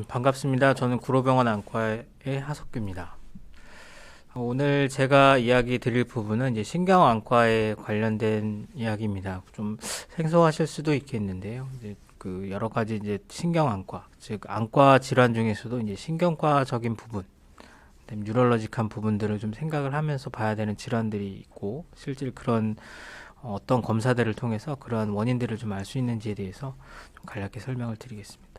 반갑습니다. 저는 구로병원 안과의 하석규입니다. 오늘 제가 이야기 드릴 부분은 이제 신경안과에 관련된 이야기입니다. 좀 생소하실 수도 있겠는데요. 이제 그 여러 가지 이제 신경안과, 즉 안과 질환 중에서도 이제 신경과적인 부분, 그다음에 뉴럴러직한 부분들을 좀 생각을 하면서 봐야 되는 질환들이 있고, 실제 그런 어떤 검사들을 통해서 그러한 원인들을 좀 알 수 있는지에 대해서 좀 간략히 설명을 드리겠습니다.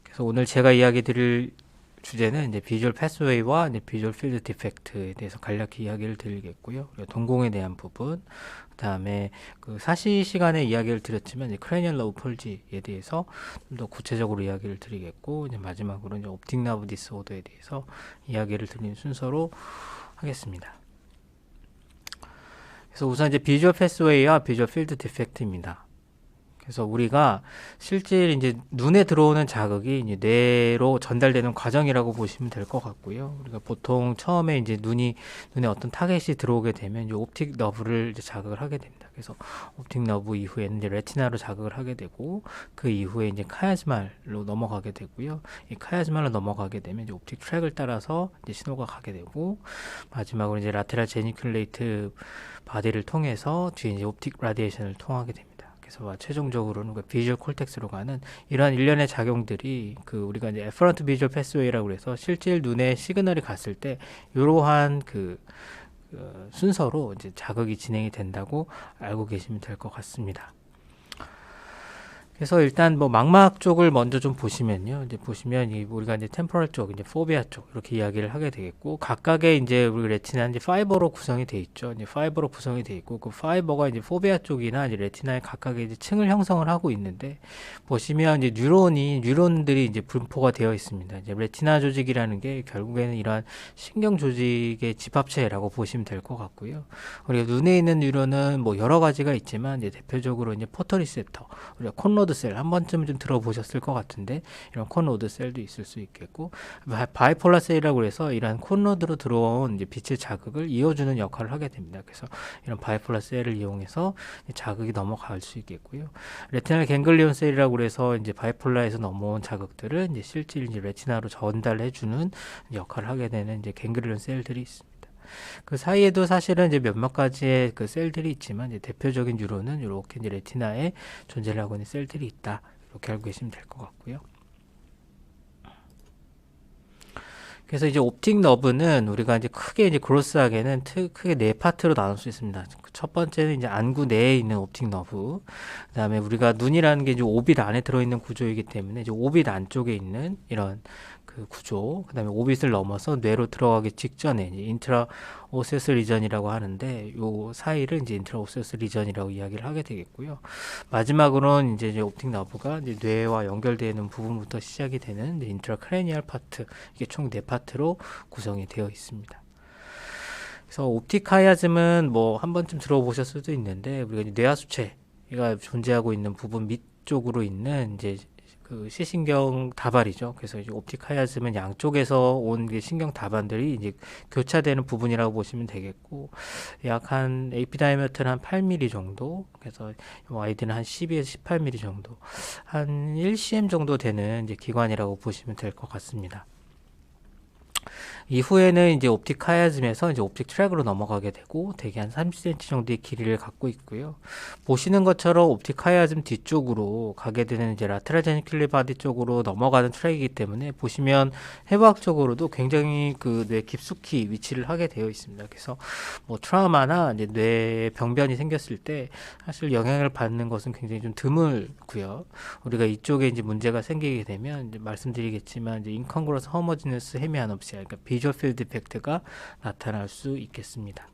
그래서 오늘 제가 이야기 드릴 주제는 이제 비주얼 패스웨이와 이제 비주얼 필드 디펙트에 대해서 간략히 이야기를 드리겠고요. 그리고 동공에 대한 부분, 그다음에 그 사시 시간에 이야기를 드렸지만 이제 크레니얼 러브 폴지에 대해서 좀 더 구체적으로 이야기를 드리겠고, 이제 마지막으로 이제 옵틱 너브 디스오더에 대해서 이야기를 드리는 순서로 하겠습니다. 그래서 우선 이제 비주얼 패스웨이와 비주얼 필드 디펙트입니다. 그래서 우리가 실제 이제 눈에 들어오는 자극이 이제 뇌로 전달되는 과정이라고 보시면 될 것 같고요. 우리가 보통 처음에 이제 눈에 어떤 타겟이 들어오게 되면 이제 옵틱 너브를 이제 자극을 하게 됩니다. 그래서 옵틱 너브 이후에는 이제 레티나로 자극을 하게 되고, 그 이후에 이제 카이아스말로 넘어가게 되고요. 이 카이아스말로 넘어가게 되면 이제 옵틱 트랙을 따라서 이제 신호가 가게 되고, 마지막으로 이제 라테랄 제니큘레이트 바디를 통해서 뒤에 이제 옵틱 라디에이션을 통하게 됩니다. 그래서 최종적으로는 그 비주얼 콜텍스로 가는 이러한 일련의 작용들이 그 우리가 이제 에퍼런트 비주얼 패스웨이라고 해서 실제 눈에 시그널이 갔을 때 이러한 그 순서로 이제 자극이 진행이 된다고 알고 계시면 될 것 같습니다. 그래서 일단 뭐 망막 쪽을 먼저 좀 보시면요. 이제 보시면 우리가 이제 템포럴 쪽, 이제 포비아 쪽 이렇게 이야기를 하게 되겠고, 각각의 이제 우리 레티나는 이제 파이버로 구성이 돼 있죠. 이제 파이버로 구성이 돼 있고, 그 파이버가 이제 포비아 쪽이나 이제 레티나의 각각의 이제 층을 형성을 하고 있는데, 보시면 이제 뉴런들이 이제 분포가 되어 있습니다. 이제 레티나 조직이라는 게 결국에는 이러한 신경 조직의 집합체라고 보시면 될 것 같고요. 우리가 눈에 있는 뉴런은 뭐 여러 가지가 있지만 이제 대표적으로 이제 포토리셉터, 우리가 콘로드 셀 한 번쯤 좀 들어보셨을 것 같은데, 이런 콘로드 셀도 있을 수 있겠고, 바이폴라 셀이라고 해서 이런 콘로드로 들어온 이제 빛의 자극을 이어주는 역할을 하게 됩니다. 그래서 이런 바이폴라 셀을 이용해서 자극이 넘어갈 수 있겠고요. 레티널 갱글리온 셀이라고 해서 이제 바이폴라에서 넘어온 자극들을 이제 실제 이제 레티나로 전달해주는 역할을 하게 되는 이제 갱글리온 셀들이 있습니다. 그 사이에도 사실은 이제 몇몇 가지의 그 셀들이 있지만, 이제 대표적인 유로는 이렇게 이제 레티나에 존재를 하고 있는 셀들이 있다. 이렇게 알고 계시면 될 것 같고요. 그래서 이제 옵틱 너브는 우리가 이제 크게 이제 그로스하게는 크게 네 파트로 나눌 수 있습니다. 첫 번째는 이제 안구 내에 있는 옵틱 너브. 그다음에 우리가 눈이라는 게 이제 오빗 안에 들어있는 구조이기 때문에 이제 오빗 안쪽에 있는 이런 그 구조, 그다음에 오빗을 넘어서 뇌로 들어가기 직전에 이제 인트라 오세스 리전이라고 하는데, 요 사이를 이제 인트라 오세스 리전이라고 이야기를 하게 되겠고요. 마지막으로는 이제 옵틱 너브가 이제 뇌와 연결되는 부분부터 시작이 되는 인트라 크레니얼 파트, 이게 총 네 파트로 구성이 되어 있습니다. 그래서 옵틱 카이아즘은 뭐 한 번쯤 들어보셨을 수도 있는데, 우리가 이제 뇌하수체가 존재하고 있는 부분 밑쪽으로 있는 이제 그 시신경 다발이죠. 그래서 이제 옵틱 카이아즘은 양쪽에서 온 게 신경 다발들이 이제 교차되는 부분이라고 보시면 되겠고, 약 한 에피다이미터는 한 8mm 정도, 그래서 와이드는 한 12에서 18mm 정도, 한 1cm 정도 되는 이제 기관이라고 보시면 될 것 같습니다. 이후에는 이제 옵틱 카이아즘에서 이제 옵틱 트랙으로 넘어가게 되고, 대개 한 30cm 정도의 길이를 갖고 있고요. 보시는 것처럼 옵틱 카이아즘 뒤쪽으로 가게 되는 이제 라테랄 제니큘레 바디 쪽으로 넘어가는 트랙이기 때문에, 보시면 해부학적으로도 굉장히 그 뇌 깊숙이 위치를 하게 되어 있습니다. 그래서 뭐 트라우마나 이제 뇌 병변이 생겼을 때 사실 영향을 받는 것은 굉장히 좀 드물고요. 우리가 이쪽에 이제 문제가 생기게 되면 이제 말씀드리겠지만, 이제 인컨그러스 허머지너스 헤미아놉시아, 그러니까 비주얼 필드 디펙트가 나타날 수 있겠습니다.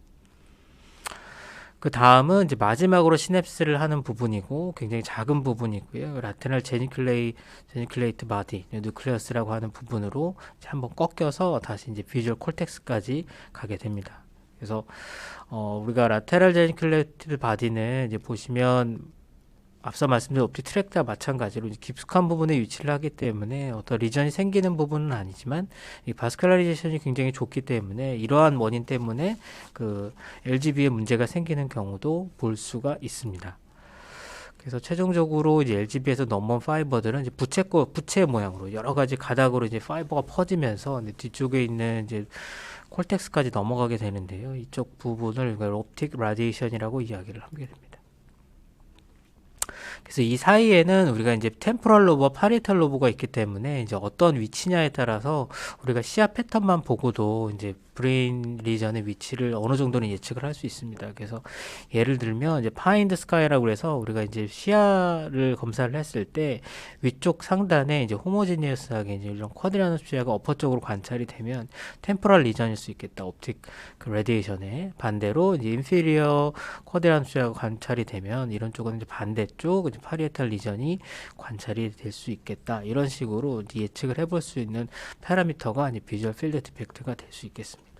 그 다음은 이제 마지막으로 시냅스를 하는 부분이고, 굉장히 작은 부분이고요. 라테랄 제니큘레이트 바디, 뉴클레어스라고 하는 부분으로 한번 꺾여서 다시 이제 비주얼 콜텍스까지 가게 됩니다. 그래서 우리가 라테랄 제니큘레이트 바디는 이제 보시면 앞서 말씀드린 옵틱 트랙과 마찬가지로 깊숙한 부분에 위치를 하기 때문에 어떤 리전이 생기는 부분은 아니지만, 이 바스큘라리제이션이 굉장히 좋기 때문에 이러한 원인 때문에 그 LGV에 문제가 생기는 경우도 볼 수가 있습니다. 그래서 최종적으로 이제 LGB에서 넘어온 파이버들은 이제 부채 모양으로 여러 가지 가닥으로 이제 파이버가 퍼지면서 이제 뒤쪽에 있는 이제 콜텍스까지 넘어가게 되는데요. 이쪽 부분을 옵틱 라디에이션이라고 이야기를 하게 됩니다. 그래서 이 사이에는 우리가 이제 템포럴 로브와 파리에탈 로브가 있기 때문에 이제 어떤 위치냐에 따라서 우리가 시야 패턴만 보고도 이제 브레인 리전의 위치를 어느 정도는 예측을 할 수 있습니다. 그래서 예를 들면 이제 파인드 스카이라고 해서 우리가 이제 시야를 검사를 했을 때 위쪽 상단에 이제 호모지니어스하게 이제 이런 쿼드라노스 시야가 어퍼 쪽으로 관찰이 되면 템포럴 리전일 수 있겠다. 옵틱 그 레디에이션에 반대로 이제 인피리어 쿼드라노스 시야가 관찰이 되면 이런 쪽은 이제 반대쪽 이제 파리에탈 리전이 관찰이 될 수 있겠다. 이런 식으로 이제 예측을 해볼 수 있는 파라미터가 이제 비주얼 필드 디펙트가 될 수 있겠습니다.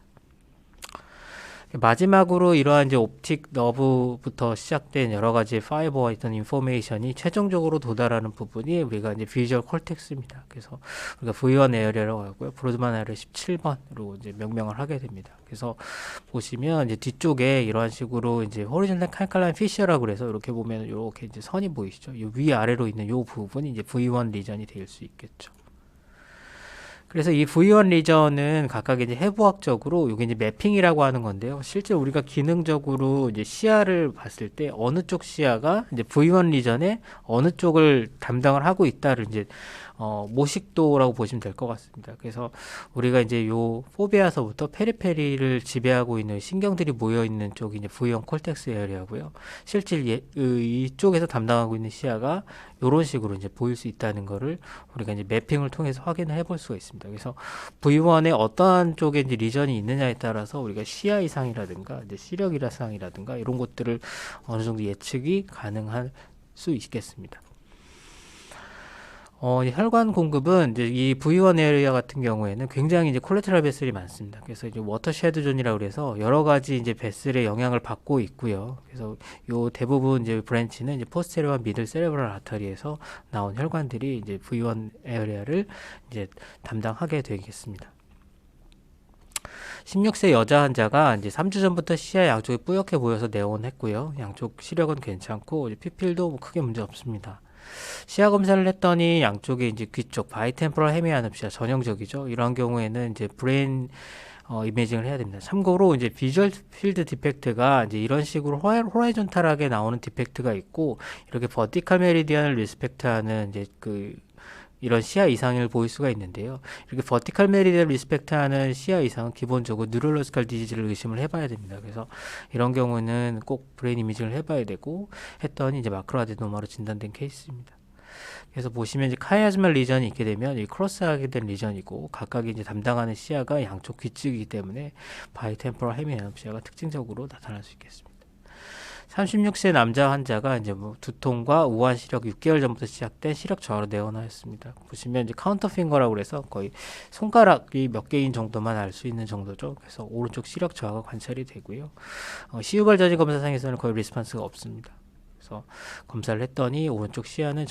마지막으로 이러한 이제 옵틱 너브부터 시작된 여러 가지 파이버와 있던 인포메이션이 최종적으로 도달하는 부분이 우리가 이제 비주얼 콜텍스입니다. 그래서 우리가 V1 에어리어라고 하고요. 브로드만 에어리어 17번으로 이제 명명을 하게 됩니다. 그래서 보시면 이제 뒤쪽에 이러한 식으로 이제 호리존탈 칼칼라인 피셔라고 그래서 이렇게 보면 이렇게 이제 선이 보이시죠? 이 위 아래로 있는 이 부분이 이제 V1 리전이 될 수 있겠죠. 그래서 이 V1 리전은 각각 이제 해부학적으로 이게 이제 매핑이라고 하는 건데요. 실제 우리가 기능적으로 이제 시야를 봤을 때 어느 쪽 시야가 이제 V1 리전에 어느 쪽을 담당을 하고 있다를 이제 모식도라고 보시면 될 것 같습니다. 그래서 우리가 이제 요 포비아서부터 페리페리를 지배하고 있는 신경들이 모여 있는 쪽이 이제 V1 콜텍스 에어리어고요. 실제 이쪽에서 담당하고 있는 시야가 이런 식으로 이제 보일 수 있다는 거를 우리가 이제 매핑을 통해서 확인을 해볼 수가 있습니다. 그래서 V1에 어떠한 쪽에 이제 리전이 있느냐에 따라서 우리가 시야 이상이라든가 이제 시력 이상이라든가 이런 것들을 어느 정도 예측이 가능할 수 있겠습니다. 혈관 공급은 이제 이 V1 에어리어 같은 경우에는 굉장히 이제 콜레테럴 베슬이 많습니다. 그래서 이제 워터쉐드 존이라고 그래서 여러 가지 이제 베슬의 영향을 받고 있고요. 그래서 요 대부분 이제 브랜치는 이제 포스테리어와 미들 세레브럴 아터리에서 나온 혈관들이 이제 V1 에어리어를 이제 담당하게 되겠습니다. 16세 여자 환자가 이제 3주 전부터 시야 양쪽이 뿌옇게 보여서 내원했고요. 양쪽 시력은 괜찮고 이제 피필도 뭐 크게 문제 없습니다. 시야 검사를 했더니 양쪽에 이제 귀 쪽 바이템포럴 헤미아놉시아 전형적이죠. 이런 경우에는 이제 브레인 이미징을 해야 됩니다. 참고로 이제 비주얼 필드 디펙트가 이제 이런 식으로 호라이존탈하게 나오는 디펙트가 있고 이렇게 버티컬 메리디안을 리스펙트하는 이제 이런 시야 이상을 보일 수가 있는데요. 이렇게 버티컬 메리디안 리스펙트하는 시야 이상은 기본적으로 뉴럴로지컬 디지즈를 의심을 해봐야 됩니다. 그래서 이런 경우는 꼭 브레인 이미징을 해봐야 되고 했더니 이제 마크로 아데노마로 진단된 케이스입니다. 그래서 보시면 이제 카이아즈말 리전이 있게 되면 이 크로스하게 된 리전이고 각각 이제 담당하는 시야가 양쪽 귀쪽이기 때문에 바이템포럴 헤미아놉시아가 특징적으로 나타날 수 있겠습니다. 36세 남자 환자가 이제 뭐 두통과 우한 시력 6개월 전부터 시작된 시력 저하로 내원하였습니다. 보시면 이제 카운터 핑거라고 그래서 거의 손가락이 몇 개인 정도만 알 수 있는 정도죠. 그래서 오른쪽 시력 저하가 관찰이 되고요. 시우발 저지 검사상에서는 거의 리스판스가 없습니다. 그래서 검사를 했더니 오른쪽 시야는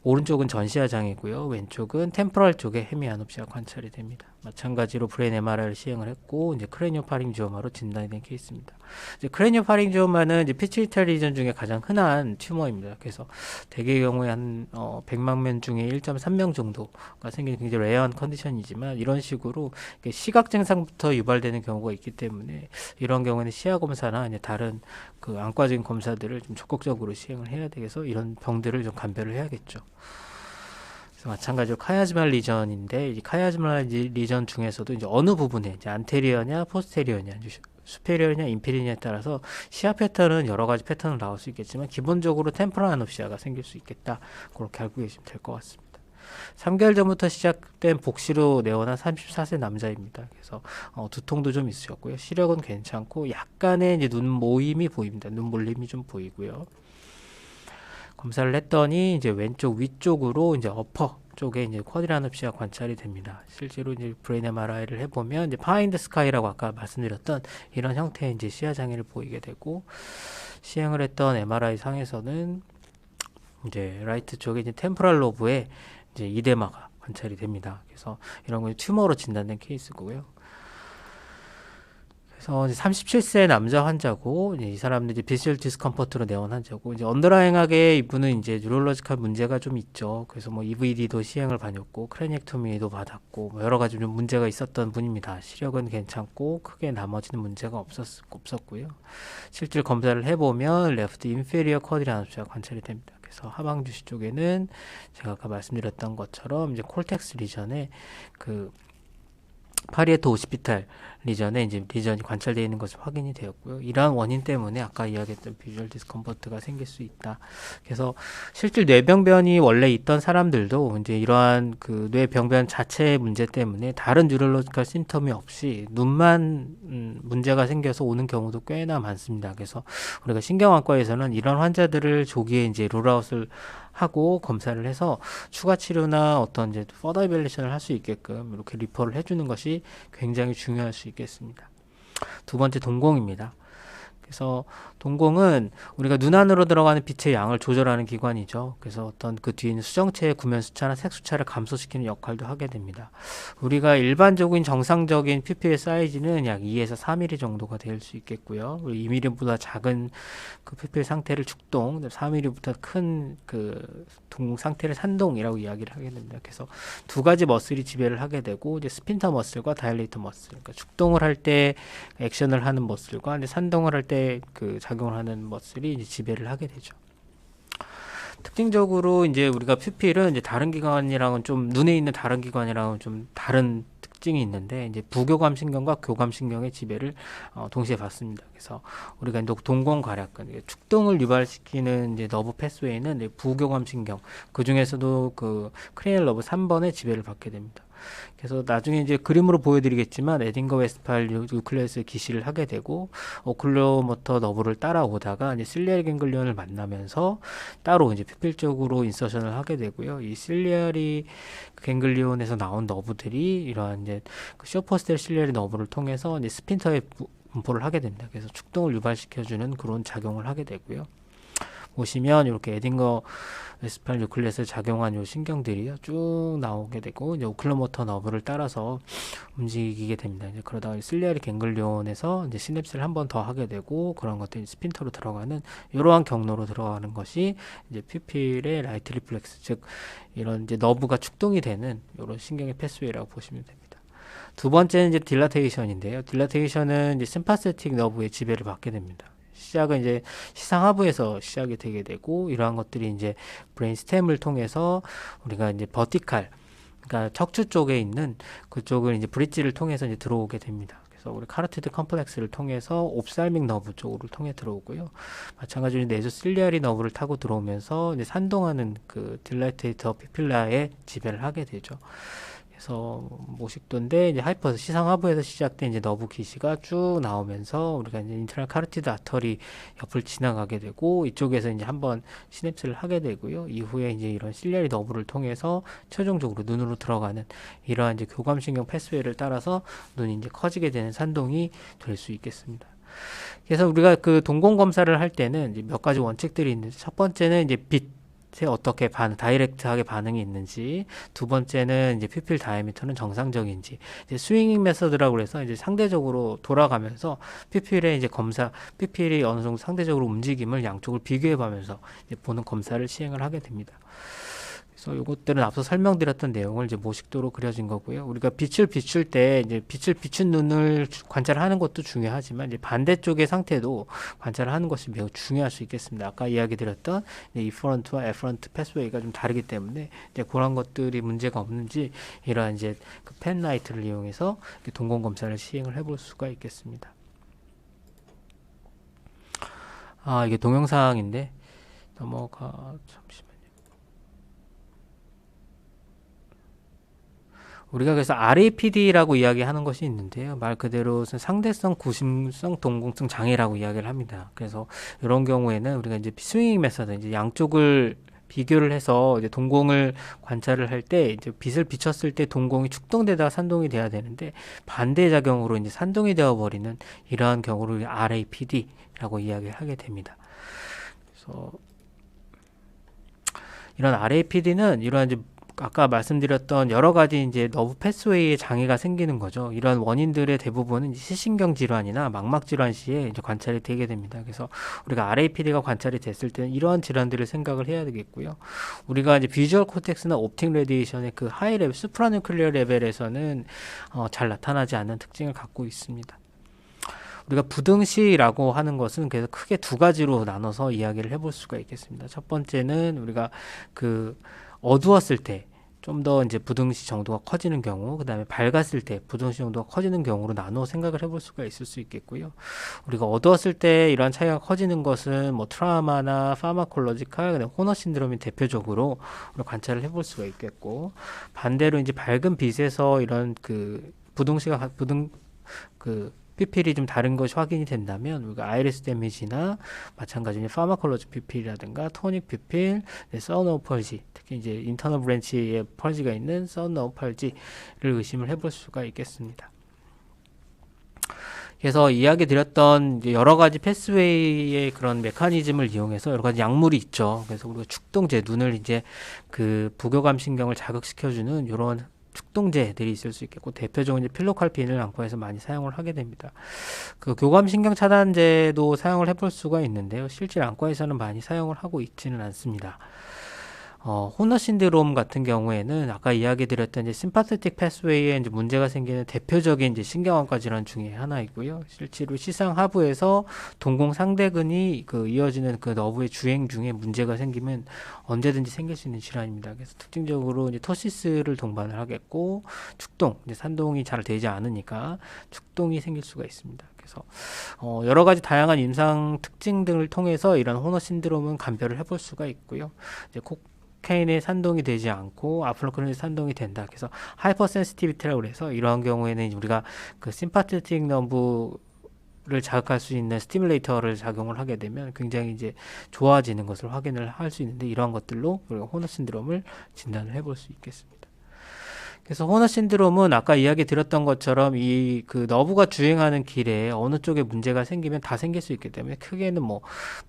오른쪽은 전시야 장이고요. 왼쪽은 템포럴 쪽에 헤미아놉시아 관찰이 됩니다. 마찬가지로 브레인 MRI를 시행을 했고 이제 크레니오파링지오마로 진단이 된 케이스입니다. 이제 크레니오파링지오마는 이제 피츄이터리 리전 중에 가장 흔한 튜머입니다. 그래서 대개의 경우에 한 100만 명 중에 1.3명 정도가 생기는 굉장히 레어한 컨디션이지만 이런 식으로 시각 증상부터 유발되는 경우가 있기 때문에 이런 경우에는 시야 검사나 이제 다른 안과적인 검사들을 좀 적극적으로 시행을 해야 되겠어 이런 병들을 좀 감별을 해야겠죠. 그래서 마찬가지로 카이아즈말 리전인데 이 카이아즈말 리전 중에서도 이제 어느 부분에 이제 안테리어냐 포스테리어냐 수페리어냐 인피리어냐에 따라서 시야 패턴은 여러 가지 패턴을 나올 수 있겠지만 기본적으로 템포럴 아놉시아가 생길 수 있겠다. 그렇게 알고 계시면 될 것 같습니다. 3개월 전부터 시작된 복시로 내원한 34세 남자입니다. 그래서 두통도 좀 있으셨고요. 시력은 괜찮고 약간의 이제 눈 모임이 보입니다. 눈 몰림이 좀 보이고요. 검사를 했더니 이제 왼쪽 위쪽으로 이제 어퍼 쪽에 이제 쿼드라놉시아 관찰이 됩니다. 실제로 이제 브레인 MRI를 해보면 이제 파인드 스카이라고 아까 말씀드렸던 이런 형태의 이제 시야 장애를 보이게 되고 시행을 했던 MRI 상에서는 이제 라이트 쪽에 이제 템포럴 로브에 이제 이데마가 관찰이 됩니다. 그래서 이런 건 튜머로 진단된 케이스고요. 그래서 이제 37세 남자 환자고, 이제 이 사람들이 비주얼 디스컴포트로 내원 환자고, 이제 언더라잉하게 이분은 이제 뉴럴로지컬 문제가 좀 있죠. 그래서 뭐 EVD도 시행을 받았고, 크레니액토미도 받았고, 뭐 여러 가지 좀 문제가 있었던 분입니다. 시력은 괜찮고, 크게 나머지는 문제가 없었고요. 실질 검사를 해보면 레프트 인페리어 쿼드란트가 관찰이 됩니다. 그래서 하방주시 쪽에는 제가 아까 말씀드렸던 것처럼 이제 콜텍스 리전에 그 파리에토 오시피탈 리전에 이제 리전이 관찰되어 있는 것이 확인이 되었고요. 이러한 원인 때문에 아까 이야기했던 비주얼 디스컴포트가 생길 수 있다. 그래서 실질 뇌병변이 원래 있던 사람들도 이제 이러한 그 뇌병변 자체의 문제 때문에 다른 뉴럴로지컬 심텀이 없이 눈만 문제가 생겨서 오는 경우도 꽤나 많습니다. 그래서 우리가 신경안과에서는 이런 환자들을 조기에 이제 롤아웃을 하고 검사를 해서 추가 치료나 어떤 이제 퍼더 이벨리션을 할 수 있게끔 이렇게 리퍼를 해주는 것이 굉장히 중요할 수 있겠습니다. 두 번째 동공입니다. 그래서 동공은 우리가 눈 안으로 들어가는 빛의 양을 조절하는 기관이죠. 그래서 어떤 그 뒤에 있는 수정체의 구면 수차나 색 수차를 감소시키는 역할도 하게 됩니다. 우리가 일반적인 정상적인 퓨필의 사이즈는 약 2에서 4mm 정도가 될 수 있겠고요. 2mm보다 작은 그 퓨필 상태를 축동, 4mm보다 큰 그 동공 상태를 산동이라고 이야기를 하게 됩니다. 그래서 두 가지 머슬이 지배를 하게 되고, 이제 스핀터 머슬과 다일레이터 머슬, 그러니까 축동을 할 때 액션을 하는 머슬과 이제 산동을 할 때 그 작용을 하는 머슬이 이제 지배를 하게 되죠. 특징적으로 이제 우리가 퓨필은 이제 다른 기관이랑은 좀 눈에 있는 다른 기관이랑은 좀 다른 특징이 있는데, 이제 부교감 신경과 교감 신경의 지배를 동시에 받습니다. 그래서 우리가 이제 동공 괄약근, 축동을 유발시키는 이제 너브 패스웨이는 이제 부교감 신경, 그 중에서도 그 크레니얼 너브 3번의 지배를 받게 됩니다. 그래서 나중에 이제 그림으로 보여드리겠지만 에딩거 웨스트팔 뉴클레우스에 기시를 하게 되고, 오클로모터 너브를 따라오다가 이제 실리아리 갱글리온을 만나면서 따로 이제 퓨필 쪽으로 인서션을 하게 되고요. 이 실리아리 갱글리온에서 나온 너브들이 이러한 이제 그 슈퍼스텔 실리아리 너브를 통해서 이제 스핀터에 분포를 하게 됩니다. 그래서 축동을 유발시켜주는 그런 작용을 하게 되고요. 보시면 이렇게 에딩거 웨스트팔 뉴클레스에 작용한 요 신경들이요 쭉 나오게 되고, 이제 오클로모터 너브를 따라서 움직이게 됩니다. 이제 그러다가 실리아리 갱글리온에서 이제 시냅스를 한 번 더 하게 되고, 그런 것들이 스핀터로 들어가는 이러한 경로로 들어가는 것이 이제 퓨필의 라이트 리플렉스, 즉 이런 이제 너브가 축동이 되는 이런 신경의 패스웨이라고 보시면 됩니다. 두 번째는 이제 딜라테이션인데요. 딜라테이션은 이제 심파세틱 너브의 지배를 받게 됩니다. 시작은 이제 시상하부에서 시작이 되게 되고, 이러한 것들이 이제 브레인 스템을 통해서 우리가 이제 버티칼, 그러니까 척추 쪽에 있는 그쪽을 이제 브릿지를 통해서 이제 들어오게 됩니다. 그래서 우리 카로티드 컴플렉스를 통해서 옵살믹 너브 쪽으로 통해 들어오고요. 마찬가지로 네조실리아리 너브를 타고 들어오면서 이제 산동하는 그 딜라테이터 피필라에 지배를 하게 되죠. 그래서 모식도인데 이제 하이퍼 시상하부에서 시작된 이제 너브 기시가 쭉 나오면서 우리가 이제 인터널 카로티드 아터리 옆을 지나가게 되고, 이쪽에서 이제 한번 시냅스를 하게 되고요. 이후에 이제 이런 실리아리 너브를 통해서 최종적으로 눈으로 들어가는 이러한 이제 교감신경 패스웨이를 따라서 눈이 이제 커지게 되는 산동이 될 수 있겠습니다. 그래서 우리가 그 동공 검사를 할 때는 이제 몇 가지 원칙들이 있는데, 첫 번째는 이제 빛 어떻게 다이렉트하게 반응이 있는지, 두 번째는 이제 퓨필 다이아미터는 정상적인지, 이제 스윙잉 메서드라고 해서 이제 상대적으로 돌아가면서 퓨필의 이제 검사, 퓨필이 어느 정도 상대적으로 움직임을 양쪽을 비교해 보면서 이제 보는 검사를 시행을 하게 됩니다. 그래서 이것들은 앞서 설명드렸던 내용을 이제 모식도로 그려진 거고요. 우리가 빛을 비출 때 이제 빛을 비춘 눈을 관찰하는 것도 중요하지만, 이제 반대쪽의 상태도 관찰하는 것이 매우 중요할 수 있겠습니다. 아까 이야기 드렸던 이퍼런트와 에퍼런트 패스웨이가 좀 다르기 때문에 이제 그런 것들이 문제가 없는지 이러한 이제 그 펜라이트를 이용해서 동공 검사를 시행을 해볼 수가 있겠습니다. 이게 동영상인데 잠시만. 우리가 그래서 RAPD라고 이야기하는 것이 있는데요. 말 그대로 상대성 구심성 동공성 장애라고 이야기를 합니다. 그래서 이런 경우에는 우리가 이제 스윙잉 메서드, 이제 양쪽을 비교를 해서 이제 동공을 관찰을 할 때 이제 빛을 비췄을 때 동공이 축동되다가 산동이 돼야 되는데, 반대 작용으로 이제 산동이 되어 버리는 이러한 경우를 RAPD라고 이야기를 하게 됩니다. 그래서 이런 RAPD는 이러한 이제 아까 말씀드렸던 여러 가지 이제 너브 패스웨이에 장애가 생기는 거죠. 이런 원인들의 대부분은 이제 시신경 질환이나 망막 질환 시에 이제 관찰이 되게 됩니다. 그래서 우리가 RAPD가 관찰이 됐을 때는 이러한 질환들을 생각을 해야 되겠고요. 우리가 이제 비주얼 코텍스나 옵틱 레디에이션의 그 하이 레벨, 수프라뉴클리어 레벨에서는 잘 나타나지 않는 특징을 갖고 있습니다. 우리가 부등시라고 하는 것은 그래서 크게 두 가지로 나눠서 이야기를 해볼 수가 있겠습니다. 첫 번째는 우리가 그 어두웠을 때 좀 더 이제 부등시 정도가 커지는 경우, 그 다음에 밝았을 때 부등시 정도가 커지는 경우로 나눠 생각을 해볼 수가 있을 수 있겠고요. 우리가 어두웠을 때 이러한 차이가 커지는 것은 뭐 트라우마나 파마콜로지칼, 그다음에 호너 신드롬이 대표적으로 관찰을 해볼 수가 있겠고, 반대로 이제 밝은 빛에서 이런 그 부등시가 그 PPL이 좀 다른 것이 확인이 된다면 우리가 아이리스 데미지나 마찬가지로 파마콜로지 PPL이라든가 토닉 PPL, 서너 펄지, 특히 이제 인터널 브랜치에 펄지가 있는 서너 펄지를 의심을 해볼 수가 있겠습니다. 그래서 이야기 드렸던 여러 가지 패스웨이의 그런 메커니즘을 이용해서 여러 가지 약물이 있죠. 그래서 우리가 축동제, 눈을 이제 그 부교감 신경을 자극시켜주는 이런 축동제들이 있을 수 있겠고, 대표적으로 이제 필로칼핀을 안과에서 많이 사용을 하게 됩니다. 그 교감신경 차단제도 사용을 해볼 수가 있는데요. 실제 안과에서는 많이 사용을 하고 있지는 않습니다. 호너 신드롬 같은 경우에는 아까 이야기 드렸던 이제 심파테틱 패스웨이에 이제 문제가 생기는 대표적인 이제 신경안과 질환 중에 하나이고요. 실제로 시상 하부에서 동공 상대근이 그 이어지는 그 너브의 주행 중에 문제가 생기면 언제든지 생길 수 있는 질환입니다. 그래서 특징적으로 이제 토시스를 동반을 하겠고, 축동, 이제 산동이 잘 되지 않으니까 축동이 생길 수가 있습니다. 그래서 여러 가지 다양한 임상 특징 등을 통해서 이런 호너 신드롬은 감별을 해볼 수가 있고요. 이제 코카인의 산동이 되지 않고 아플로크린의 산동이 된다. 그래서 하이퍼 센시티비티라고 해서 이러한 경우에는 우리가 그 심파테틱 너브를 자극할 수 있는 스티뮬레이터를 작용을 하게 되면 굉장히 이제 좋아지는 것을 확인을 할 수 있는데, 이러한 것들로 우리가 호너 신드롬을 진단을 해볼 수 있겠습니다. 그래서 호너 신드롬은 아까 이야기 드렸던 것처럼 이 그 너브가 주행하는 길에 어느 쪽에 문제가 생기면 다 생길 수 있기 때문에, 크게는 뭐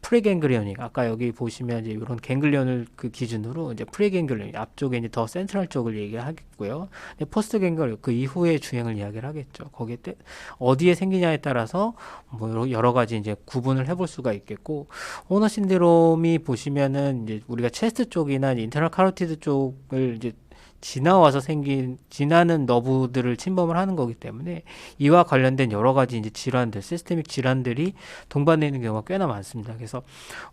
프리갱글리오닉, 아까 여기 보시면 이제 이런 갱글리온을 그 기준으로 이제 프리갱글리오닉 앞쪽에 이제 더 센트럴 쪽을 얘기하겠고요. 포스트 갱글 그 이후의 주행을 이야기를 하겠죠. 거기에 어디에 생기냐에 따라서 뭐 여러 가지 이제 구분을 해볼 수가 있겠고, 호너 신드롬이 보시면은 이제 우리가 체스트 쪽이나 인터널 카로티드 쪽을 이제 지나와서 생긴 지나는 너브들을 침범을 하는 거기 때문에 이와 관련된 여러 가지 이제 질환들, 시스테믹 질환들이 동반되어 있는 경우가 꽤나 많습니다. 그래서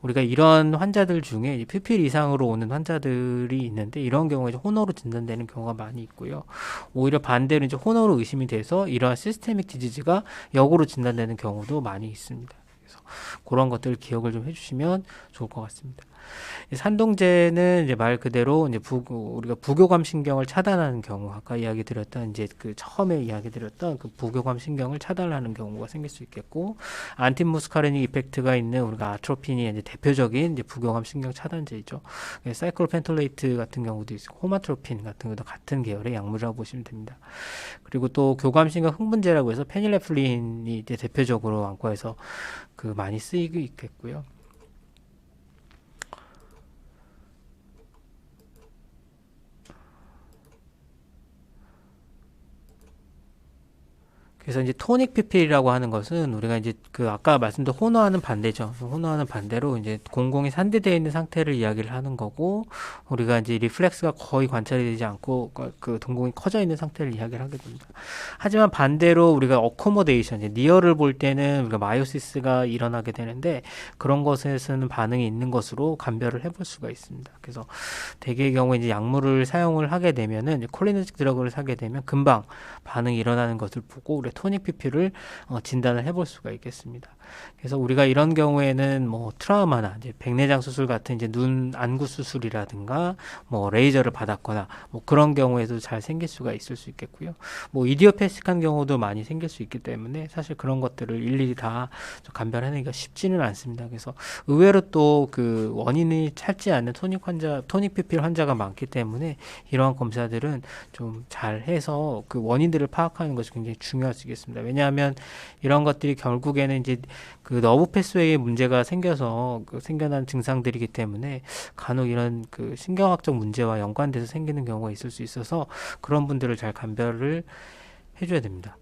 우리가 이런 환자들 중에 PPL 이상으로 오는 환자들이 있는데, 이런 경우에 이제 호너로 진단되는 경우가 많이 있고요. 오히려 반대로 이제 호너로 의심이 돼서 이러한 시스테믹 디지즈가 역으로 진단되는 경우도 많이 있습니다. 그래서 그런 것들을 기억을 좀 해주시면 좋을 것 같습니다. 산동제는 이제 말 그대로 이제 우리가 부교감 신경을 차단하는 경우, 아까 이야기 드렸던 이제 그 처음에 이야기 드렸던 그 부교감 신경을 차단하는 경우가 생길 수 있겠고, 안티무스카르닉 이펙트가 있는 우리가 아트로핀이 이제 대표적인 이제 부교감 신경 차단제이죠. 사이클로펜톨레이트 같은 경우도 있고, 호마트로핀 같은 것도 같은 계열의 약물이라고 보시면 됩니다. 그리고 또 교감 신경 흥분제라고 해서 페닐레플린이 이제 대표적으로 안과에서 그 많이 쓰이고 있겠고요. 그래서 이제 토닉 PPL이라고 하는 것은 우리가 이제 그 아까 말씀드린 호너와는 반대죠. 호너와는 반대로 이제 공공이 산대되어 있는 상태를 이야기를 하는 거고, 우리가 이제 리플렉스가 거의 관찰이 되지 않고 그 동공이 커져 있는 상태를 이야기를 하게 됩니다. 하지만 반대로 우리가 어코모데이션, 니어를 볼 때는 우리가 마이오시스가 일어나게 되는데, 그런 것에서는 반응이 있는 것으로 감별을 해볼 수가 있습니다. 그래서 대개의 경우에 이제 약물을 사용을 하게 되면은 콜리너직 드러그를 사게 되면 금방 반응이 일어나는 것을 보고 우리 토닉 PP를 진단을 해볼 수가 있겠습니다. 그래서 우리가 이런 경우에는 뭐 트라우마나 이제 백내장 수술 같은 이제 눈 안구 수술이라든가 뭐 레이저를 받았거나 뭐 그런 경우에도 잘 생길 수가 있을 수 있겠고요. 뭐 이디오패식한 경우도 많이 생길 수 있기 때문에 사실 그런 것들을 일일이 다 감별하기가 쉽지는 않습니다. 그래서 의외로 또 그 원인이 찾지 않는 토닉 PPL 환자가 많기 때문에 이러한 검사들은 좀 잘 해서 그 원인들을 파악하는 것이 굉장히 중요할 수 수 있겠습니다. 왜냐하면 이런 것들이 결국에는 이제 그 너브 패스웨이에 문제가 생겨서 생겨난 증상들이기 때문에 간혹 이런 그 신경학적 문제와 연관돼서 생기는 경우가 있을 수 있어서 그런 분들을 잘 감별을 해줘야 됩니다.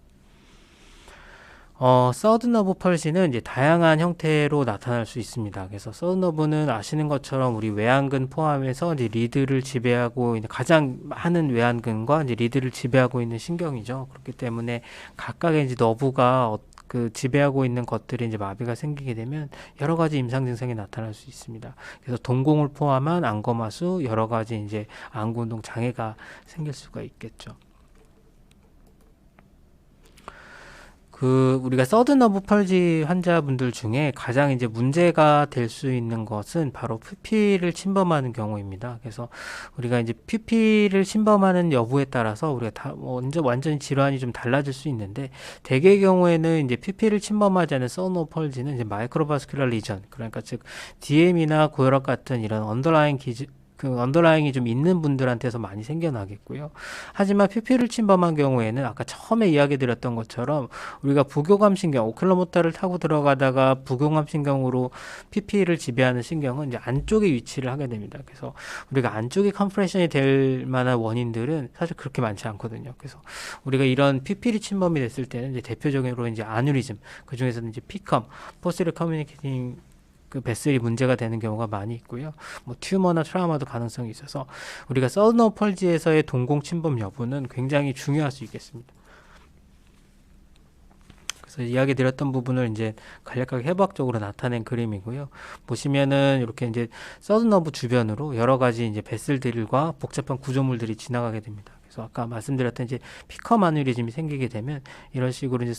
서든너브 펄시는 이제 다양한 형태로 나타날 수 있습니다. 그래서 서든너브는 아시는 것처럼 우리 외안근 포함해서 이제 리드를 지배하고 있는 가장 많은 외안근과 이제 리드를 지배하고 있는 신경이죠. 그렇기 때문에 각각의 이제 너브가 그 지배하고 있는 것들이 이제 마비가 생기게 되면 여러 가지 임상 증상이 나타날 수 있습니다. 그래서 동공을 포함한 안검하수 여러 가지 이제 안구 운동 장애가 생길 수가 있겠죠. 우리가 서든너브 펄지 환자분들 중에 가장 이제 문제가 될 수 있는 것은 바로 PP를 침범하는 경우입니다. 그래서 우리가 이제 PP를 침범하는 여부에 따라서 우리가 완전히 질환이 좀 달라질 수 있는데, 대개의 경우에는 이제 PP를 침범하지 않은 서든너브 펄지는 이제 마이크로바스큘라 리전, 그러니까 즉 DM이나 고혈압 같은 이런 언더라잉이 좀 있는 분들한테서 많이 생겨나겠고요. 하지만 PP를 침범한 경우에는 아까 처음에 이야기 드렸던 것처럼 우리가 부교감 신경, 오클로모터를 타고 들어가다가 부교감 신경으로 PP를 지배하는 신경은 이제 안쪽에 위치를 하게 됩니다. 그래서 우리가 안쪽에 컴프레션이 될 만한 원인들은 사실 그렇게 많지 않거든요. 그래서 우리가 이런 PP를 침범이 됐을 때는 이제 대표적으로 이제 아뉴리즘, 그 중에서는 이제 피컴, 포스리어 커뮤니케이팅 그 베슬이 문제가 되는 경우가 많이 있고요. 뭐 튜머나 트라우마도 가능성이 있어서 우리가 서든너브 펄지에서의 동공 침범 여부는 굉장히 중요할 수 있겠습니다. 그래서 이야기 드렸던 부분을 이제 간략하게 해부학적으로 나타낸 그림이고요. 보시면은 이렇게 이제 서든너브 주변으로 여러 가지 이제 베슬들과 복잡한 구조물들이 지나가게 됩니다. 그래서 아까 말씀드렸던 이제 피컴 아뉴리즘이 생기게 되면 이런 식으로 이제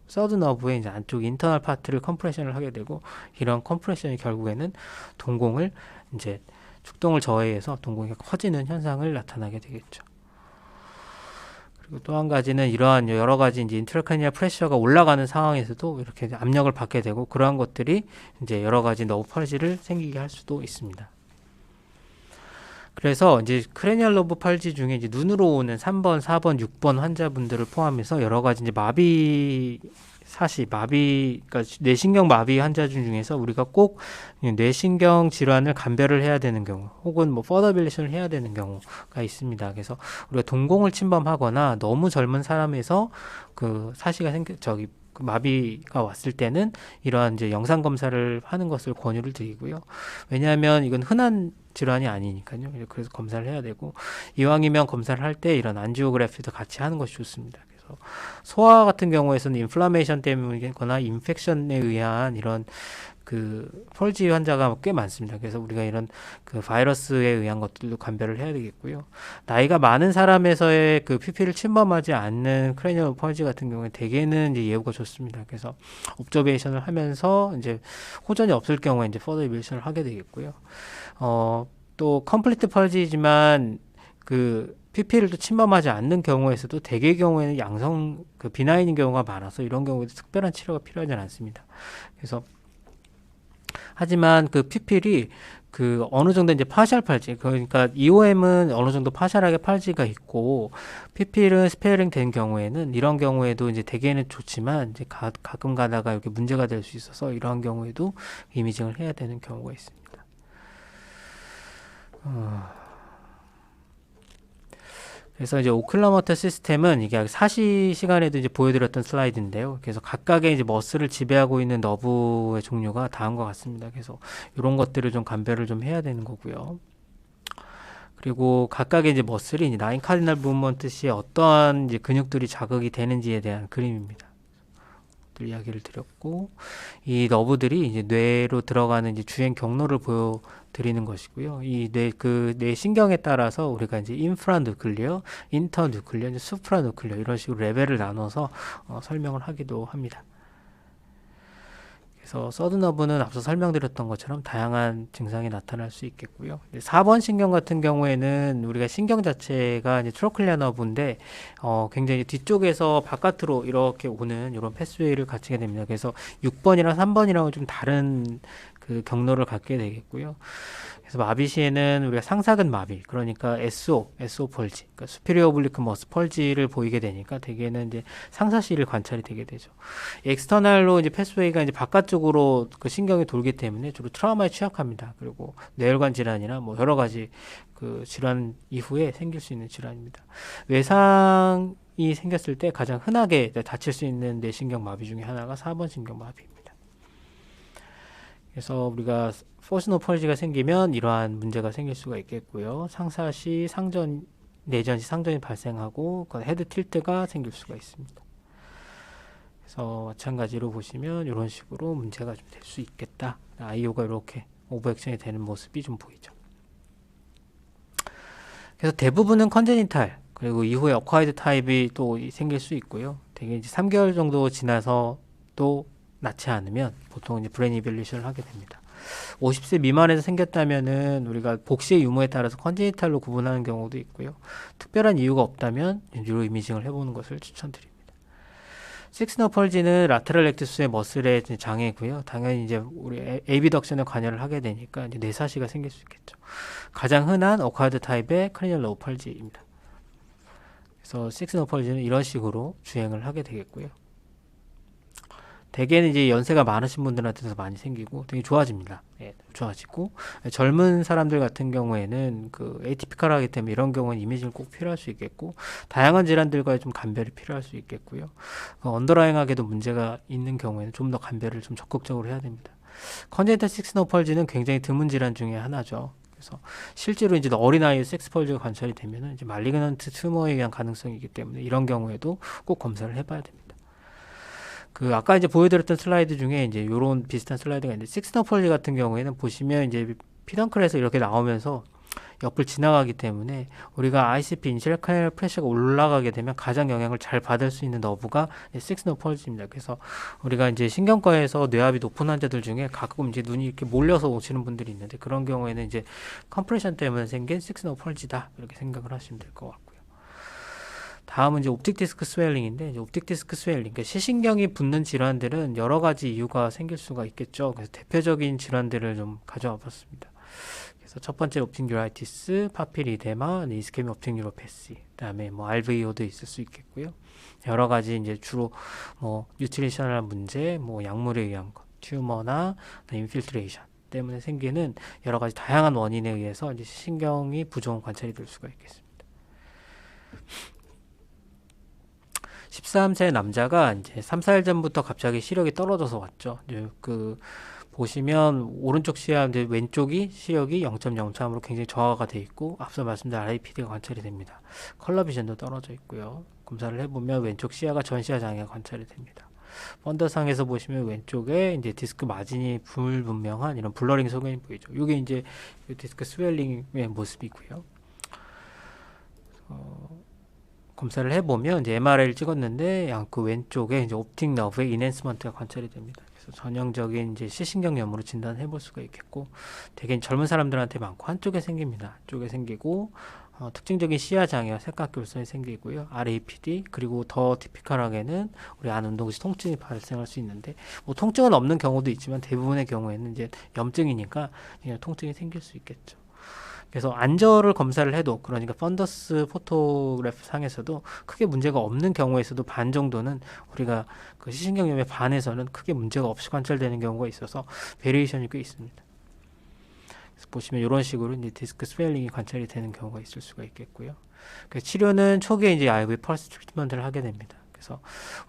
서든너브의 이제 안쪽 인터널 파트를 컴프레션을 하게 되고, 이런 컴프레션이 결국에는 동공을 이제 축동을 저해해서 동공이 커지는 현상을 나타나게 되겠죠. 그리고 또 한 가지는 이러한 여러 가지 이제 인트라크라니얼 프레셔가 올라가는 상황에서도 이렇게 압력을 받게 되고, 그러한 것들이 이제 여러 가지 너브 펄지를 생기게 할 수도 있습니다. 그래서 이제 크레니얼 너브 펄지 중에 이제 눈으로 오는 3번, 4번, 6번 환자분들을 포함해서 여러 가지 이제 그러니까 뇌신경 마비 환자 중에서 우리가 꼭 뇌신경 질환을 감별을 해야 되는 경우, 혹은 뭐 퍼더빌레이션을 해야 되는 경우가 있습니다. 그래서 우리가 동공을 침범하거나 너무 젊은 사람에서 그 마비가 왔을 때는 이러한 이제 영상 검사를 하는 것을 권유를 드리고요. 왜냐하면 이건 흔한 질환이 아니니까요. 그래서 검사를 해야 되고, 이왕이면 검사를 할 때 이런 안지오그래피도 같이 하는 것이 좋습니다. 그래서 소아 같은 경우에서는 인플라메이션 때문이거나 인펙션에 의한 이런 그 펄지 환자가 꽤 많습니다. 그래서 우리가 이런 그 바이러스에 의한 것들도 감별을 해야 되겠고요. 나이가 많은 사람에서의 그 PP를 침범하지 않는 크레니얼 펄지 같은 경우에 대개는 이제 예후가 좋습니다. 그래서 옵저베이션을 하면서 이제 호전이 없을 경우에 이제 퍼더 이베이션을 하게 되겠고요. 또 컴플리트 펄지지만 그 PP를 또 침범하지 않는 경우에서도 대개의 경우에는 그 비나인인 경우가 많아서 이런 경우에도 특별한 치료가 필요하지 않습니다. 그래서 하지만 그 PP를 그 어느 정도 이제 파셜 팔지, 그러니까 EOM은 어느 정도 파셜하게 팔지가 있고, PP는 스페어링 된 경우에는 이런 경우에도 이제 대개는 좋지만 이제 가끔 가다가 이렇게 문제가 될 수 있어서 이러한 경우에도 이미징을 해야 되는 경우가 있습니다. 그래서 이제 오클라모터 시스템은 이게 사시 시간에도 이제 보여드렸던 슬라이드인데요. 그래서 각각의 이제 머슬을 지배하고 있는 너브의 종류가 다음과 같습니다. 그래서 이런 것들을 좀 감별을 좀 해야 되는 거고요. 그리고 각각의 이제 머슬이 이제 나인 카디널 무브먼트 시에 어떠한 이제 근육들이 자극이 되는지에 대한 그림입니다. 이야기를 드렸고, 이 너브들이 이제 뇌로 들어가는 이제 주행 경로를 보여드리는 것이고요. 이 뇌 신경에 따라서 우리가 이제 인프라누클리어, 인터누클리어, 이제 수프라누클리어 이런 식으로 레벨을 나눠서 설명을 하기도 합니다. 그래서 서든너브는 앞서 설명드렸던 것처럼 다양한 증상이 나타날 수 있겠고요. 4번 신경 같은 경우에는 우리가 신경 자체가 이제 트로클리아 너브인데 굉장히 뒤쪽에서 바깥으로 이렇게 오는 이런 패스웨이를 갖추게 됩니다. 그래서 6번이랑 3번이랑은 좀 다른 그 경로를 갖게 되겠고요. 그래서 마비 시에는 우리가 상사근 마비, 그러니까 SO 펄지, 그러니까 superior oblique muscle 펄지를 보이게 되니까 대개는 이제 상사시를 관찰이 되게 되죠. 엑스터널로 이제 패스웨이가 이제 바깥쪽으로 그 신경이 돌기 때문에 주로 트라우마에 취약합니다. 그리고 뇌혈관 질환이나 뭐 여러 가지 그 질환 이후에 생길 수 있는 질환입니다. 외상이 생겼을 때 가장 흔하게 다칠 수 있는 뇌신경 마비 중에 하나가 4번 신경 마비입니다. 그래서 우리가 포스노 펄지가 생기면 이러한 문제가 생길 수가 있겠고요. 상사시 상전, 내전시 상전이 발생하고 그 헤드 틸트가 생길 수가 있습니다. 그래서 마찬가지로 보시면 이런 식으로 문제가 좀 될 수 있겠다. 아이오가 이렇게 오버액션이 되는 모습이 좀 보이죠. 그래서 대부분은 컨제니탈, 그리고 이후에 어콰이드 타입이 또 생길 수 있고요. 되게 이제 3개월 정도 지나서 또 낫지 않으면 보통 이제 브레인 이벨루션을 하게 됩니다. 50세 미만에서 생겼다면은 우리가 복시의 유무에 따라서 컨제니탈로 구분하는 경우도 있고요. 특별한 이유가 없다면 뉴로 이미징을 해보는 것을 추천드립니다. 식스너 펄지는 라테럴 렉투스의 머슬의 장애고요. 당연히 이제 우리 에비덕션에 관여를 하게 되니까 이제 뇌사시가 생길 수 있겠죠. 가장 흔한 어콰이드 타입의 크리니얼 로우 펄지입니다. 그래서 식스너 펄지는 이런 식으로 주행을 하게 되겠고요. 대개는 이제 연세가 많으신 분들한테서 많이 생기고 되게 좋아집니다. 예, 좋아지고 젊은 사람들 같은 경우에는 그 에이티피컬하기 때문에 이런 경우는 이미징을 꼭 필요할 수 있겠고 다양한 질환들과의 좀 감별이 필요할 수 있겠고요. 언더라잉하게도 문제가 있는 경우에는 좀 더 감별을 좀 적극적으로 해야 됩니다. 컨제니탈 식스너 펄지는 굉장히 드문 질환 중에 하나죠. 그래서 실제로 이제 어린아이의 섹스 펄지가 관찰이 되면은 이제 말리그넌트 튜머에 의한 가능성이기 때문에 이런 경우에도 꼭 검사를 해봐야 됩니다. 그 아까 이제 보여드렸던 슬라이드 중에 이제 요런 비슷한 슬라이드가 있는데 식스너 펄지 같은 경우에는 보시면 이제 피덩클에서 이렇게 나오면서 옆을 지나가기 때문에 우리가 ICP 인시럴 카네럴 프레셔가 올라가게 되면 가장 영향을 잘 받을 수 있는 너브가 식스너 펄지입니다. 그래서 우리가 이제 신경과에서 뇌압이 높은 환자들 중에 가끔 이제 눈이 이렇게 몰려서 오시는 분들이 있는데 그런 경우에는 이제 컴프레션 때문에 생긴 식스너 펄지다 이렇게 생각을 하시면 될 것 같고요. 다음은 이제 옵틱 디스크 스웰링인데 이제 옵틱 디스크 스웰링, 그러니까 시신경이 붓는 질환들은 여러 가지 이유가 생길 수가 있겠죠. 그래서 대표적인 질환들을 좀 가져와 봤습니다. 그래서 첫 번째 옵틱 뉴라이티스, 파피리데마, 이스케미 옵틱 뉴로패시, 그다음에 뭐 RVO도 있을 수 있겠고요. 여러 가지 이제 주로 뭐 뉴트리셔널 문제, 뭐 약물에 의한 것, 튜머나 인필트레이션 때문에 생기는 여러 가지 다양한 원인에 의해서 이제 시신경이 부종 관찰이 될 수가 있겠습니다. 13세 남자가 이제 3, 4일 전부터 갑자기 시력이 떨어져서 왔죠. 이제 그 보시면 오른쪽 시야 이제 왼쪽이 시력이 0.03으로 굉장히 저하가 돼 있고 앞서 말씀드린 RAPD가 관찰이 됩니다. 컬러 비전도 떨어져 있고요. 검사를 해보면 왼쪽 시야가 전시야 장애가 관찰이 됩니다. 펀더상에서 보시면 왼쪽에 이제 디스크 마진이 불분명한 이런 블러링 소견이 보이죠. 이게 이제 디스크 스웰링의 모습이고요. 검사를 해보면 이제 MRI를 찍었는데 그 왼쪽에 이제 옵틱 너브의 인핸스먼트가 관찰이 됩니다. 그래서 전형적인 이제 시신경염으로 진단해 볼 수가 있겠고, 되게 젊은 사람들한테 많고 한쪽에 생깁니다. 한쪽에 생기고 특징적인 시야 장애와 색각결선이 생기고요. RAPD 그리고 더 티피컬하게는 우리 안 운동 시 통증이 발생할 수 있는데 뭐 통증은 없는 경우도 있지만 대부분의 경우에는 이제 염증이니까 그냥 통증이 생길 수 있겠죠. 그래서 안저를 검사를 해도 그러니까 펀더스 포토그래프 상에서도 크게 문제가 없는 경우에서도 반 정도는 우리가 그 시신경염의 반에서는 크게 문제가 없이 관찰되는 경우가 있어서 베리에이션이 꽤 있습니다. 그래서 보시면 이런 식으로 이제 디스크 스웰링이 관찰이 되는 경우가 있을 수가 있겠고요. 그래서 치료는 초기에 이제 IV 펄스 트리트먼트를 하게 됩니다. 그래서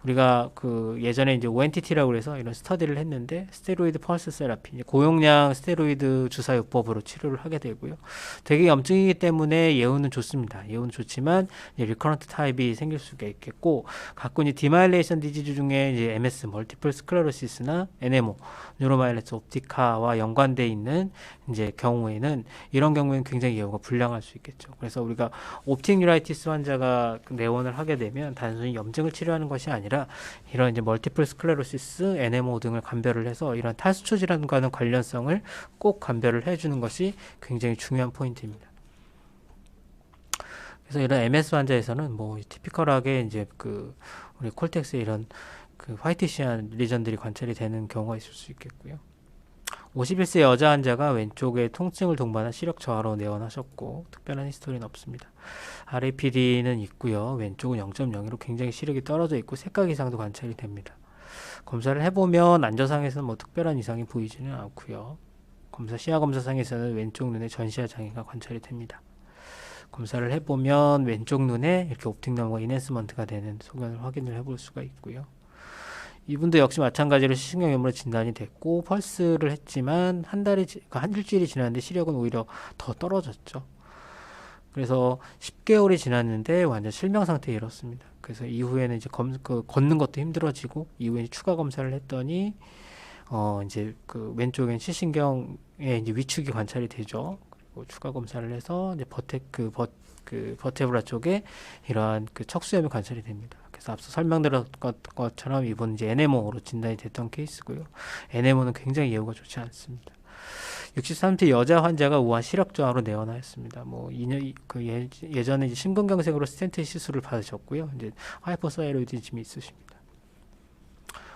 우리가 그 예전에 이제 ONTT라고 해서 이런 스터디를 했는데 스테로이드 펄스 세라피, 고용량 스테로이드 주사요법으로 치료를 하게 되고요. 되게 염증이기 때문에 예후는 좋습니다. 예후는 좋지만 이제 리커런트 타입이 생길 수가 있겠고, 가끔 이제 디마일레이션 디지즈 중에 이제 MS, 멀티플 스클레로시스나 NMO, 뉴로마일레스 옵티카와 연관돼 있는 이제 경우에는 이런 경우에는 굉장히 예후가 불량할 수 있겠죠. 그래서 우리가 옵틱 뉴라이티스 환자가 내원을 하게 되면 단순히 염증을 치료하는 것이 아니라 이런 이제 멀티플 스클레로시스, NMO 등을 감별을 해서 이런 탈수초 질환과는 관련성을 꼭 감별을 해주는 것이 굉장히 중요한 포인트입니다. 그래서 이런 MS 환자에서는 뭐 티피컬하게 이제 그 우리 콜텍스의 이런 그 화이티시한 리전들이 관찰이 되는 경우가 있을 수 있겠고요. 51세 여자 환자가 왼쪽에 통증을 동반한 시력 저하로 내원하셨고 특별한 히스토리는 없습니다. RAPD는 있고요. 왼쪽은 0.0으로 굉장히 시력이 떨어져 있고 색각 이상도 관찰이 됩니다. 검사를 해보면 안저상에서는 뭐 특별한 이상이 보이지는 않고요. 시야 검사상에서는 왼쪽 눈에 전시야 장애가 관찰이 됩니다. 검사를 해보면 왼쪽 눈에 이렇게 옵틱 너머가 인핸스먼트가 되는 소견을 확인을 해볼 수가 있고요. 이분도 역시 마찬가지로 시신경염으로 진단이 됐고 펄스를 했지만 한 일주일이 지났는데 시력은 오히려 더 떨어졌죠. 그래서 10개월이 지났는데 완전 실명 상태에 이렇습니다. 그래서 이후에는 이제 걷는 것도 힘들어지고 이후에 추가 검사를 했더니 이제 그 왼쪽엔 시신경에 이제 위축이 관찰이 되죠. 그리고 추가 검사를 해서 이제 버테브라 쪽에 이러한 그 척수염이 관찰이 됩니다. 그래서 앞서 설명드렸던 것처럼 이번 이제 NMO로 진단이 됐던 케이스고요. NMO는 굉장히 예후가 좋지 않습니다. 63세 여자 환자가 우한 시력 저하로 내원하였습니다. 뭐 예전에 이제 심근경색으로 스텐트 시술을 받으셨고요. 이제 하이퍼사이로이디즘이 있으십니다.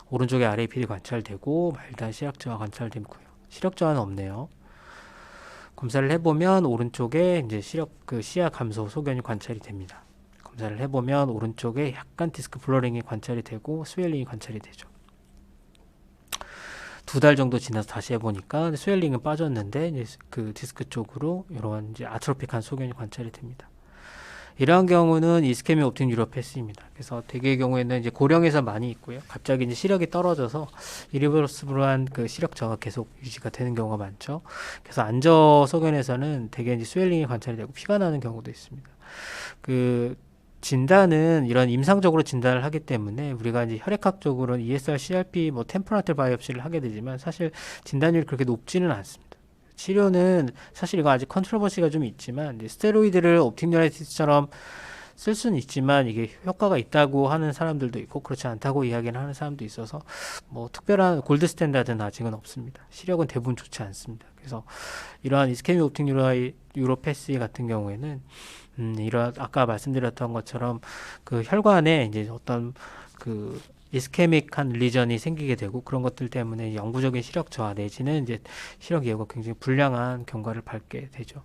오른쪽에 RAPD 관찰되고 말단 시력 저하 관찰되고요. 시력 저하는 없네요. 검사를 해보면 오른쪽에 이제 시야 감소 소견이 관찰이 됩니다. 검사를 해보면 오른쪽에 약간 디스크 블러링이 관찰이 되고 스웰링이 관찰이 되죠. 2달 정도 지나서 다시 해보니까 스웰링은 빠졌는데 이제 그 디스크 쪽으로 이런 이제 아트로픽한 소견이 관찰이 됩니다. 이러한 경우는 이스케미 옵틱 뉴로패스입니다. 그래서 대개의 경우에는 이제 고령에서 많이 있고요. 갑자기 이제 시력이 떨어져서 이리버스블한 그 시력 저하가 계속 유지가 되는 경우가 많죠. 그래서 안저 소견에서는 대개 이제 스웰링이 관찰이 되고 피가 나는 경우도 있습니다. 그 진단은 이런 임상적으로 진단을 하기 때문에 우리가 이제 혈액학적으로는 ESR, CRP, 뭐 템포란틀 바이옵시를 하게 되지만 사실 진단율이 그렇게 높지는 않습니다. 치료는 사실 이거 아직 컨트로버시가 좀 있지만 이제 스테로이드를 옵틱 뉴라이티스처럼 쓸 수는 있지만 이게 효과가 있다고 하는 사람들도 있고 그렇지 않다고 이야기를 하는 사람도 있어서 뭐 특별한 골드 스탠다드는 아직은 없습니다. 시력은 대부분 좋지 않습니다. 그래서 이러한 이스케미 옵틱 뉴로패시 같은 경우에는 이런 아까 말씀드렸던 것처럼 그 혈관에 이제 어떤 그 이스케믹한 리전이 생기게 되고 그런 것들 때문에 영구적인 시력 저하 내지는 이제 시력 예후가 굉장히 불량한 경과를 밟게 되죠.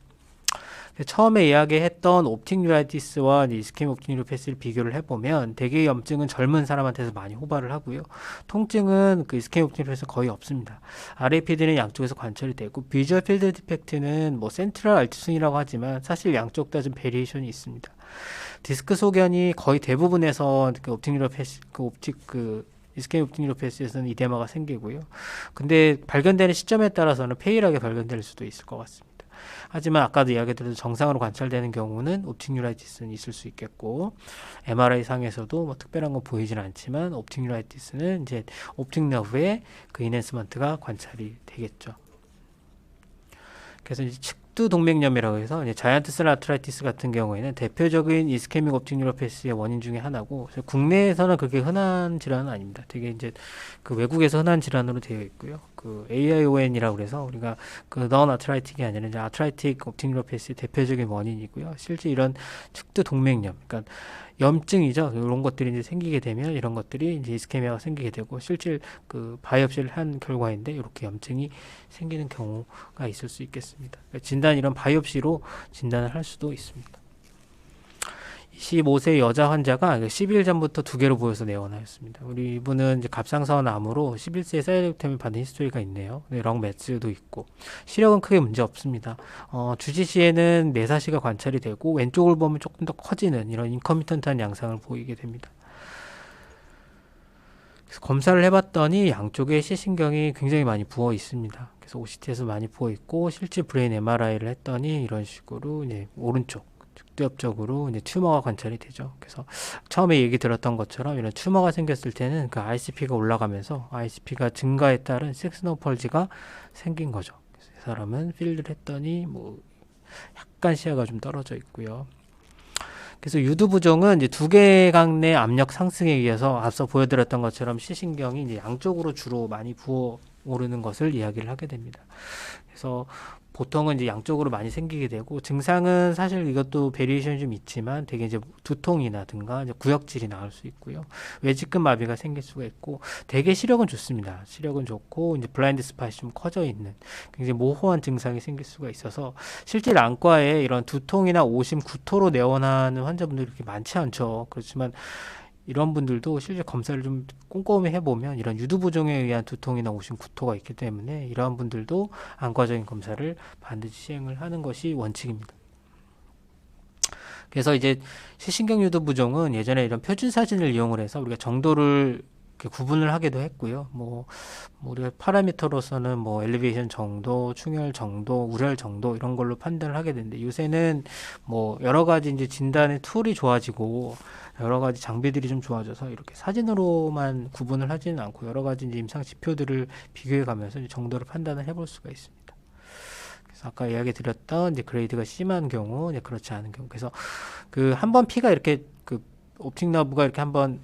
처음에 이야기했던 옵틱 뉴라이티스와 이스케미 옵틱 뉴로패스를 비교를 해보면 대개의 염증은 젊은 사람한테서 많이 호발을 하고요. 통증은 그 이스케미 옵틱 뉴로패스 거의 없습니다. RAPD는 양쪽에서 관찰이 되고 비주얼 필드 디펙트는 뭐 센트럴 알티순이라고 하지만 사실 양쪽 다 좀 베리에이션이 있습니다. 디스크 소견이 거의 대부분에서 그 옵틱 뉴로패스 이스케미 옵틱 뉴로패스에서는 이데마가 생기고요. 근데 발견되는 시점에 따라서는 페일하게 발견될 수도 있을 것 같습니다. 하지만 아까도 이야기드렸던 정상으로 관찰되는 경우는 옵틱 뉴라이티스는 있을 수 있겠고 MRI 상에서도 뭐 특별한 건 보이진 않지만 옵틱 뉴라이티스는 이제 옵틱 너브의 그 인핸스먼트가 관찰이 되겠죠. 그래서 이제 측두 동맥염이라고 해서 이제 자이언트 셀 아트라이티스 같은 경우에는 대표적인 이스케믹 옵틱 뉴로패스의 원인 중에 하나고 국내에서는 그게 흔한 질환은 아닙니다. 되게 이제 그 외국에서 흔한 질환으로 되어 있고요. 그 AION이라고 그래서 우리가 그 non 아트라이틱이 아니라 이제 아트라이틱 옵틱 뉴로패스의 대표적인 원인이고요. 실제 이런 측두 동맥염, 그러니까 염증이죠. 이런 것들이 이제 생기게 되면 이런 것들이 이제 이스케미아가 생기게 되고 실제 그 바이옵시를 한 결과인데 이렇게 염증이 생기는 경우가 있을 수 있겠습니다. 진단 이런 바이옵시로 진단을 할 수도 있습니다. 25세 여자 환자가 10일 전부터 2개로 보여서 내원하였습니다. 우리 이분은 이제 갑상선 암으로 11세에 사이렉템을 받은 히스토리가 있네요. 렁매스도 있고 시력은 크게 문제 없습니다. 주지 시에는 내사시가 관찰이 되고 왼쪽을 보면 조금 더 커지는 이런 인커미턴트한 양상을 보이게 됩니다. 그래서 검사를 해봤더니 양쪽에 시신경이 굉장히 많이 부어 있습니다. 그래서 OCT에서 많이 부어 있고 실제 브레인 MRI를 했더니 이런 식으로 이제 오른쪽 직접적으로 이제 튜머가 관찰이 되죠. 그래서 처음에 얘기 들었던 것처럼 이런 튜머가 생겼을 때는 그 ICP가 올라가면서 ICP가 증가에 따른 섹스너 펄지가 생긴 거죠. 그래서 이 사람은 필드를 했더니 뭐 약간 시야가 좀 떨어져 있고요. 그래서 유두부종은 이제 두개각 내 압력 상승에 의해서 앞서 보여드렸던 것처럼 시신경이 이제 양쪽으로 주로 많이 부어 오르는 것을 이야기를 하게 됩니다. 그래서 보통은 이제 양쪽으로 많이 생기게 되고 증상은 사실 이것도 베리에이션이 좀 있지만 되게 이제 두통이라든가 이제 구역질이 나올 수 있고요. 외지근 마비가 생길 수가 있고 되게 시력은 좋습니다. 시력은 좋고 이제 블라인드 스팟이 좀 커져 있는 굉장히 모호한 증상이 생길 수가 있어서 실제 안과에 이런 두통이나 오심, 구토로 내원하는 환자분들이 그렇게 많지 않죠. 그렇지만 이런 분들도 실제 검사를 좀 꼼꼼히 해보면 이런 유두부종에 의한 두통이나 오심, 구토가 있기 때문에 이러한 분들도 안과적인 검사를 반드시 시행을 하는 것이 원칙입니다. 그래서 이제 시신경 유두부종은 예전에 이런 표준 사진을 이용을 해서 우리가 정도를 이렇게 구분을 하기도 했고요. 뭐 우리가 파라미터로서는 뭐 엘리베이션 정도, 충혈 정도, 우열 정도 이런 걸로 판단을 하게 되는데 요새는 뭐 여러 가지 이제 진단의 툴이 좋아지고 여러 가지 장비들이 좀 좋아져서 이렇게 사진으로만 구분을 하지는 않고 여러 가지 이제 임상 지표들을 비교해 가면서 이제 정도를 판단을 해볼 수가 있습니다. 그래서 아까 이야기 드렸던 이제 그레이드가 심한 경우, 이제 그렇지 않은 경우. 그래서 그 한번 피가 이렇게 그 옵틱 너브가 이렇게 한번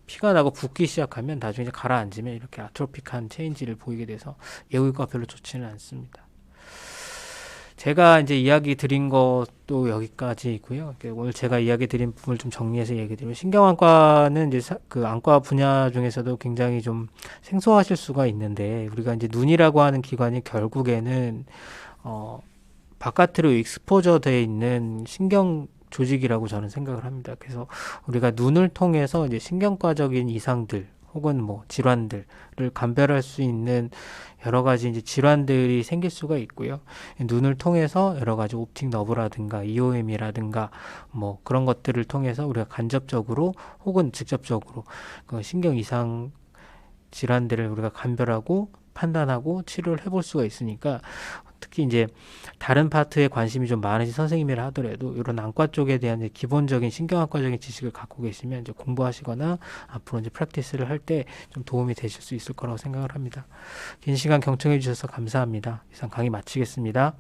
피가 나고 붓기 시작하면 나중에 가라앉으면 이렇게 아트로픽한 체인지를 보이게 돼서 예후가 별로 좋지는 않습니다. 제가 이제 이야기 드린 것도 여기까지이고요. 오늘 제가 이야기 드린 부분을 좀 정리해서 얘기 드리면 신경안과는 이제 그 안과 분야 중에서도 굉장히 좀 생소하실 수가 있는데 우리가 이제 눈이라고 하는 기관이 결국에는 바깥으로 익스포저 되어 있는 신경 조직이라고 저는 생각을 합니다. 그래서 우리가 눈을 통해서 이제 신경과적인 이상들 혹은 뭐 질환들을 감별할 수 있는 여러 가지 이제 질환들이 생길 수가 있고요. 눈을 통해서 여러 가지 옵틱 너브라든가 EOM이라든가 뭐 그런 것들을 통해서 우리가 간접적으로 혹은 직접적으로 그 신경 이상 질환들을 우리가 감별하고 판단하고 치료를 해볼 수가 있으니까 특히 이제 다른 파트에 관심이 좀 많으신 선생님이라 하더라도 이런 안과 쪽에 대한 이제 기본적인 신경학과적인 지식을 갖고 계시면 이제 공부하시거나 앞으로 이제 프랙티스를 할 때 좀 도움이 되실 수 있을 거라고 생각을 합니다. 긴 시간 경청해 주셔서 감사합니다. 이상 강의 마치겠습니다.